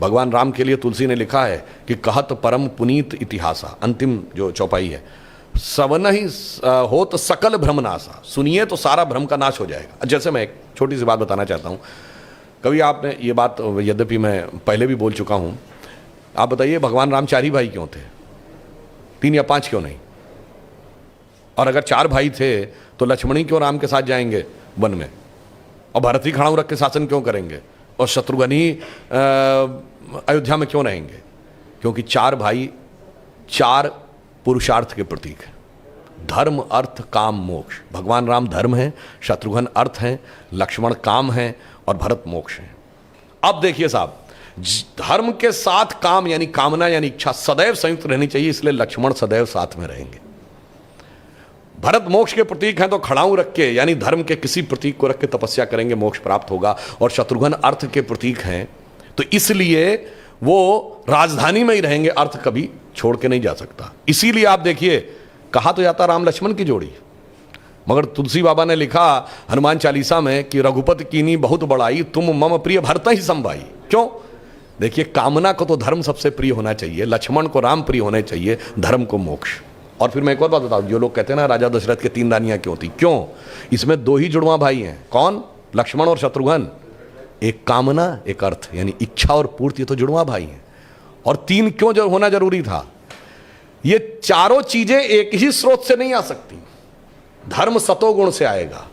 भगवान राम के लिए तुलसी ने लिखा है कि कहत परम पुनीत इतिहासा, अंतिम जो चौपाई है, सवन ही हो तो सकल भ्रमनाशा, सुनिए तो सारा भ्रम का नाश हो जाएगा। जैसे मैं एक छोटी सी बात बताना चाहता हूँ, कभी आपने ये बात, यद्यपि मैं पहले भी बोल चुका हूँ, आप बताइए भगवान राम 4 ही भाई क्यों थे, 3 या 5 क्यों नहीं? और अगर 4 भाई थे तो लक्ष्मणी क्यों राम के साथ जाएंगे वन में, और भरत ही खड़ाऊ रख के शासन क्यों करेंगे, और शत्रुघ्न ही अयोध्या में क्यों रहेंगे? क्योंकि 4 भाई 4 पुरुषार्थ के प्रतीक हैं, धर्म अर्थ काम मोक्ष। भगवान राम धर्म है, शत्रुघ्न अर्थ हैं, लक्ष्मण काम है और भरत मोक्ष है। अब देखिए साहब, धर्म के साथ काम यानी कामना यानी इच्छा सदैव संयुक्त रहनी चाहिए, इसलिए लक्ष्मण सदैव साथ में रहेंगे। भरत मोक्ष के प्रतीक हैं तो खड़ाऊ रख के यानी धर्म के किसी प्रतीक को रख के तपस्या करेंगे, मोक्ष प्राप्त होगा। और शत्रुघ्न अर्थ के प्रतीक हैं तो इसलिए वो राजधानी में ही रहेंगे, अर्थ कभी छोड़ के नहीं जा सकता। इसीलिए आप देखिए, कहा तो जाता राम लक्ष्मण की जोड़ी, मगर तुलसी बाबा ने लिखा हनुमान चालीसा में कि रघुपति कीनी बहुत बड़ाई, तुम मम प्रिय भरत ही संभाई। क्यों? देखिए, कामना को तो धर्म सबसे प्रिय होना चाहिए, लक्ष्मण को राम प्रिय होने चाहिए, धर्म को मोक्ष। और फिर मैं एक और बात बताऊं, जो लोग कहते हैं ना राजा दशरथ के 3 रानियां क्यों थी, क्यों? इसमें 2 ही जुड़वा भाई हैं, कौन? लक्ष्मण और शत्रुघ्न। एक कामना एक अर्थ यानी इच्छा और पूर्ति, तो जुड़वा भाई हैं। और 3 क्यों जो होना जरूरी था? ये चारों चीजें एक ही स्रोत से नहीं आ सकती। धर्म सतोगुण से आएगा,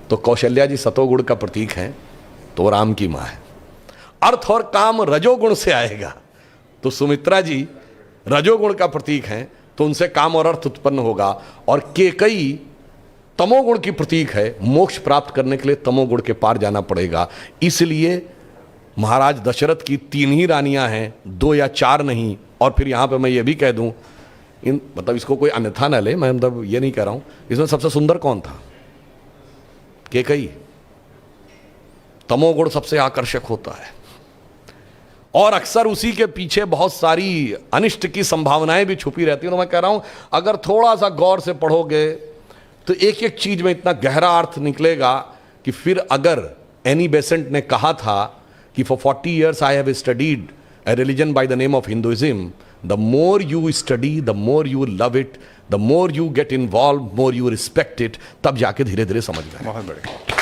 तो कौशल्या जी सतोगुण का प्रतीक हैं, तो राम की मां है। अर्थ और काम रजोगुण से आएगा, तो सुमित्रा जी रजोगुण का प्रतीक हैं, तो उनसे काम और अर्थ उत्पन्न होगा। और केकई तमोगुण की प्रतीक है, मोक्ष प्राप्त करने के लिए तमोगुण के पार जाना पड़ेगा। इसलिए महाराज दशरथ की 3 ही रानियां हैं, 2 या 4 नहीं। और फिर यहां पे मैं ये भी कह दूं, मतलब इसको कोई अन्यथा न ले, मैं मतलब ये नहीं कह रहा हूं, इसमें सबसे सुंदर कौन था? केकई। तमोगुण सबसे आकर्षक होता है और अक्सर उसी के पीछे बहुत सारी अनिष्ट की संभावनाएं भी छुपी रहती हैं। तो मैं कह रहा हूं, अगर थोड़ा सा गौर से पढ़ोगे तो एक एक चीज में इतना गहरा अर्थ निकलेगा कि फिर अगर एनी बेसेंट ने कहा था कि for 40 years I have studied a religion by the name of Hinduism, the more you study, the more you love it, the more you get involved, more you respect it, तब जाके धीरे धीरे समझ में। बहुत बढ़िया।